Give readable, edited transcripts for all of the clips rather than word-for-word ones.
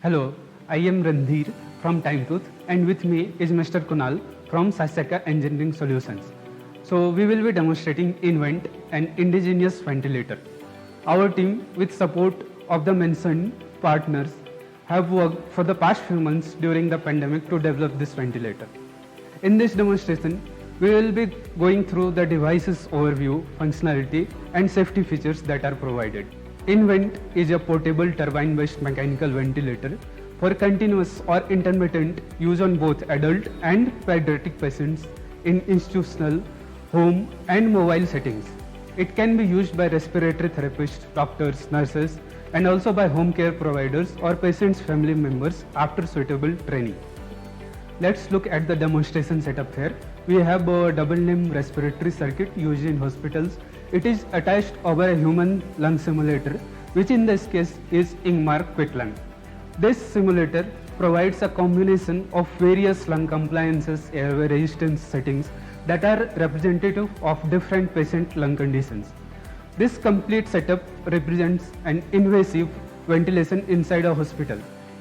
Hello, I am Randhir from TimeTooth and with me is Mr. Kunal from Sasaka Engineering Solutions. So we will be demonstrating Invent, an indigenous ventilator. Our team with support of the mentioned partners have worked for the past few months during the pandemic to develop this ventilator. In this demonstration, we will be going through the device's overview, functionality and safety features that are provided. Invent is a portable turbine-based mechanical ventilator for continuous or intermittent use on both adult and pediatric patients in institutional, home and mobile settings. It can be used by respiratory therapists, doctors, nurses and also by home care providers or patients' family members after suitable training. Let's look at the demonstration setup here. We have a double limb respiratory circuit used in hospitals. It is attached over a human lung simulator, which in this case is Ingmar QuickLung. This simulator provides a combination of various lung compliances, airway resistance settings that are representative of different patient lung conditions. This complete setup represents an invasive ventilation inside a hospital.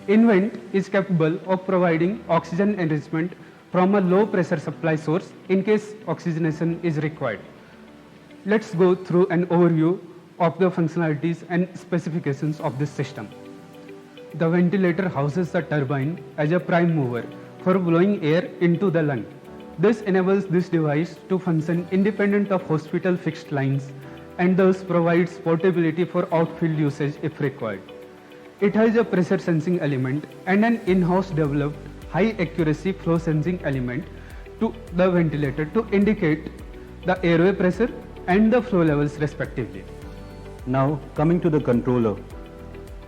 Invent is capable of providing oxygen enrichment from a low pressure supply source in case oxygenation is required. Let's go through an overview of the functionalities and specifications of this system. The ventilator houses a turbine as a prime mover for blowing air into the lung. This enables this device to function independent of hospital fixed lines and thus provides portability for outfield usage if required. It has a pressure sensing element and an in-house developed high accuracy flow sensing element to the ventilator to indicate the airway pressure and the flow levels respectively. Now coming to the controller.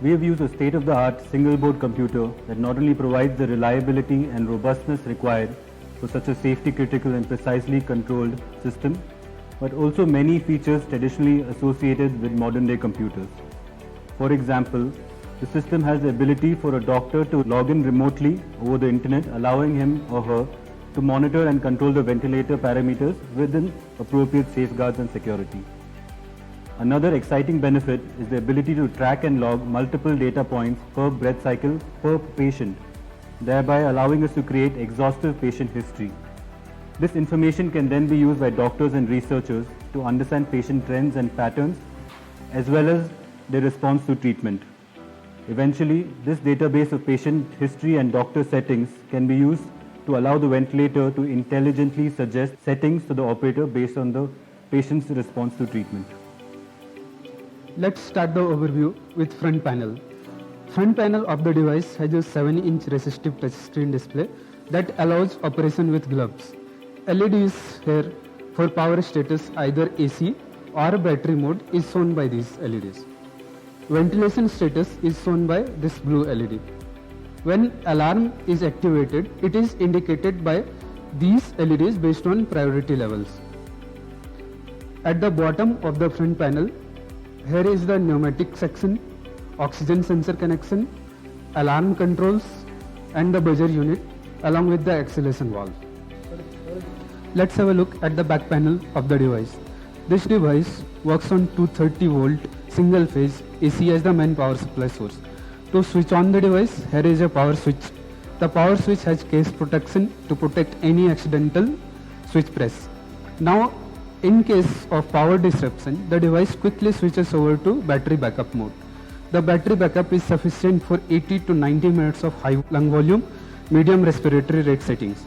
We have used a state-of-the-art single-board computer that not only provides the reliability and robustness required for such a safety-critical and precisely controlled system, but also many features traditionally associated with modern-day computers. For example, the system has the ability for a doctor to log in remotely over the internet, allowing him or her to monitor and control the ventilator parameters within appropriate safeguards and security. Another exciting benefit is the ability to track and log multiple data points per breath cycle per patient, thereby allowing us to create exhaustive patient history. This information can then be used by doctors and researchers to understand patient trends and patterns, as well as their response to treatment. Eventually, this database of patient history and doctor settings can be used to allow the ventilator to intelligently suggest settings to the operator based on the patient's response to treatment. Let's start the overview with front panel. Front panel of the device has a 7-inch resistive touchscreen display that allows operation with gloves. LEDs here for power status either AC or battery mode is shown by these LEDs. Ventilation status is shown by this blue LED. When alarm is activated, it is indicated by these LEDs based on priority levels. At the bottom of the front panel, here is the pneumatic section, oxygen sensor connection, alarm controls and the buzzer unit along with the acceleration valve. Let's have a look at the back panel of the device. This device works on 230 volt single phase AC as the main power supply source. To switch on the device, here is a power switch. The power switch has case protection to protect any accidental switch press. Now, in case of power disruption, the device quickly switches over to battery backup mode. The battery backup is sufficient for 80 to 90 minutes of high lung volume, medium respiratory rate settings.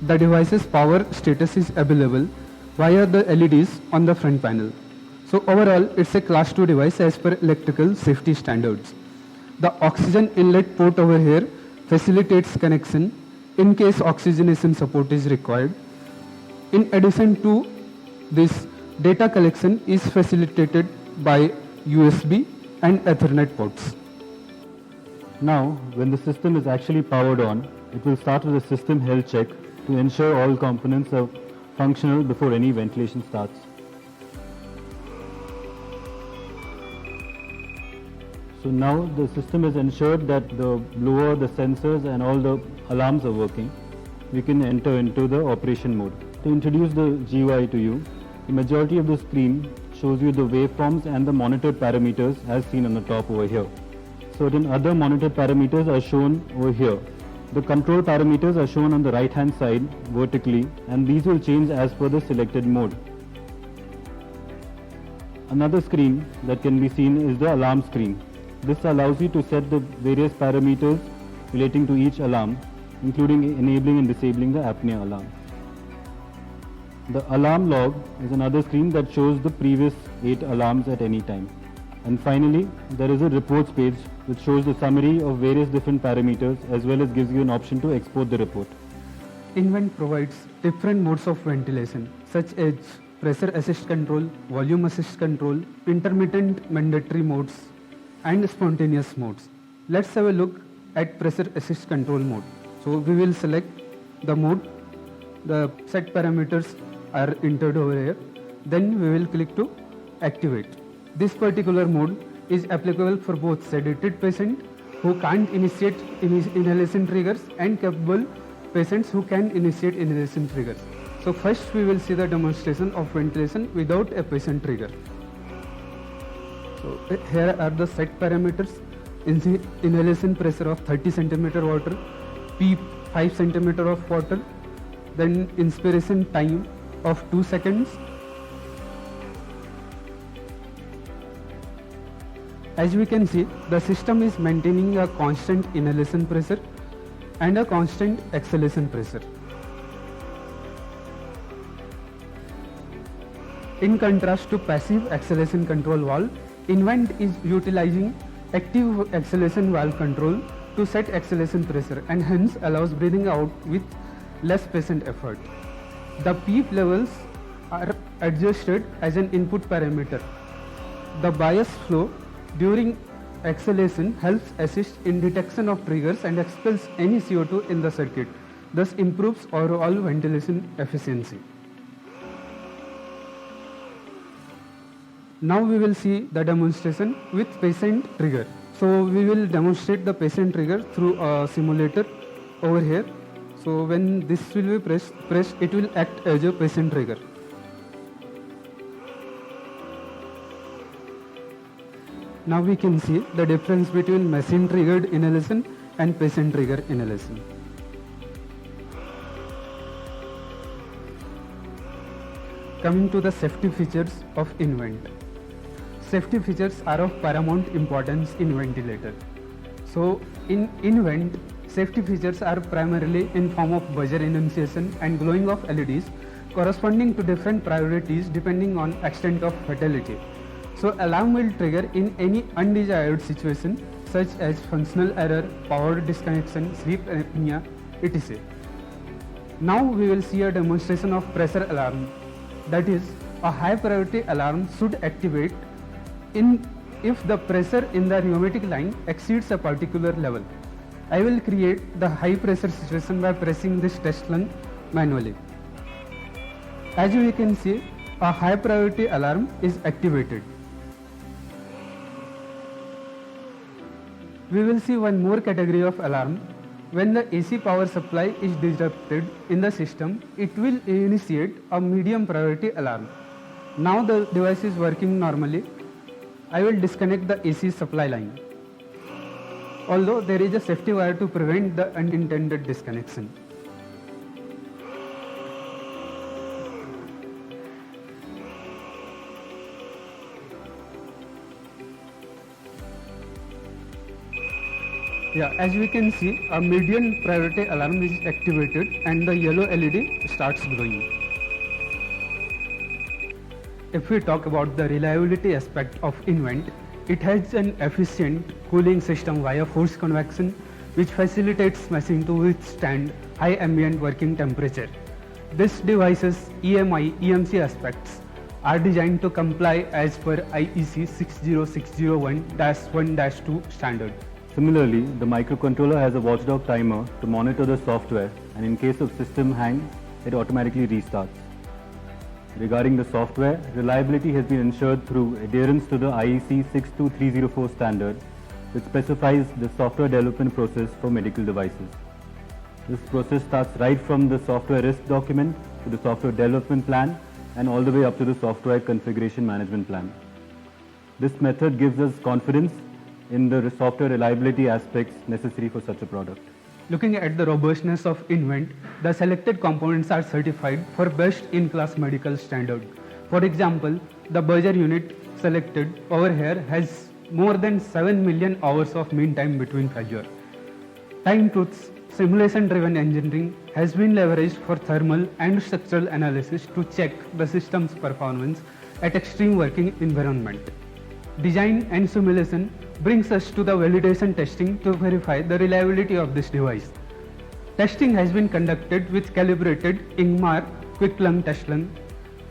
The device's power status is available via the LEDs on the front panel. So overall, it's a class 2 device as per electrical safety standards. The oxygen inlet port over here facilitates connection in case oxygenation support is required. In addition to this, data collection is facilitated by USB and Ethernet ports. Now, when the system is actually powered on, it will start with a system health check to ensure all components are functional before any ventilation starts. So now the system is ensured that the blower, the sensors and all the alarms are working. We can enter into the operation mode. To introduce the GUI to you, the majority of the screen shows you the waveforms and the monitored parameters as seen on the top over here. certain other monitor parameters are shown over here. The control parameters are shown on the right hand side vertically, and these will change as per the selected mode. Another screen that can be seen is the alarm screen. This allows you to set the various parameters relating to each alarm, including enabling and disabling the apnea alarm. The alarm log is another screen that shows the previous 8 alarms at any time. And finally, there is a reports page which shows the summary of various different parameters as well as gives you an option to export the report. Invent provides different modes of ventilation such as pressure assist control, volume assist control, intermittent mandatory modes, and spontaneous modes. Let's have a look at pressure assist control mode. So we will select the mode. The set parameters are entered over here. Then we will click to activate. This particular mode is applicable for both sedated patients who can't initiate inhalation triggers and capable patients who can initiate inhalation triggers. So first we will see the demonstration of ventilation without a patient trigger. So here are the set parameters. Inhalation pressure of 30 centimeter water, PEEP 5 centimeter of water, then inspiration time of 2 seconds. As we can see, the system is maintaining a constant inhalation pressure and a constant exhalation pressure. In contrast to passive exhalation control valve, Invent is utilizing active exhalation valve control to set exhalation pressure and hence allows breathing out with less patient effort. The PEEP levels are adjusted as an input parameter. The bias flow during exhalation helps assist in detection of triggers and expels any CO2 in the circuit, thus improves overall ventilation efficiency. Now we will see the demonstration with patient trigger. So we will demonstrate the patient trigger through a simulator over here. So when this will be pressed, it will act as a patient trigger. Now we can see the difference between machine triggered inhalation and patient trigger inhalation. Coming to the safety features of Invent. Safety features are of paramount importance in ventilator. So in Invent, safety features are primarily in form of buzzer enunciation and glowing of LEDs corresponding to different priorities depending on extent of fatality. So alarm will trigger in any undesired situation such as functional error, power disconnection, sleep apnea, etc. Now we will see a demonstration of pressure alarm. That is, a high priority alarm should activate if the pressure in the pneumatic line exceeds a particular level. I will create the high pressure situation by pressing this test lung manually. As you can see, a high priority alarm is activated. We will see one more category of alarm. When the AC power supply is disrupted in the system, it will initiate a medium priority alarm. Now the device is working normally. I will disconnect the AC supply line. Although there is a safety wire to prevent the unintended disconnection. Yeah, as we can see, a medium priority alarm is activated and the yellow LED starts glowing. If we talk about the reliability aspect of Invent, it has an efficient cooling system via forced convection which facilitates machine to withstand high ambient working temperature. This device's EMI, EMC aspects are designed to comply as per IEC 60601-1-2 standard. Similarly, the microcontroller has a watchdog timer to monitor the software, and in case of system hang, it automatically restarts. Regarding the software, reliability has been ensured through adherence to the IEC 62304 standard, which specifies the software development process for medical devices. This process starts right from the software risk document to the software development plan and all the way up to the software configuration management plan. This method gives us confidence in the software reliability aspects necessary for such a product? Looking at the robustness of Invent, the selected components are certified for best-in-class medical standard. For example, the buzzer unit selected over here has more than 7 million hours of mean time between failure. TimeTruth's simulation-driven engineering has been leveraged for thermal and structural analysis to check the system's performance at extreme working environment. Design and simulation brings us to the validation testing to verify the reliability of this device. Testing has been conducted with calibrated Ingmar quick lung test lung.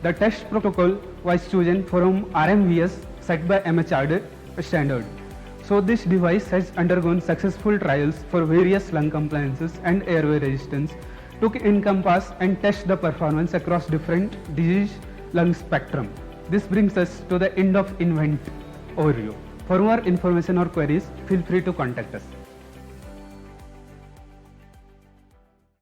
The test protocol was chosen from RMVS set by MHRD standard. So this device has undergone successful trials for various lung compliances and airway resistance to encompass and test the performance across different disease lung spectrum. This brings us to the end of Invent overview. For more information or queries, feel free to contact us.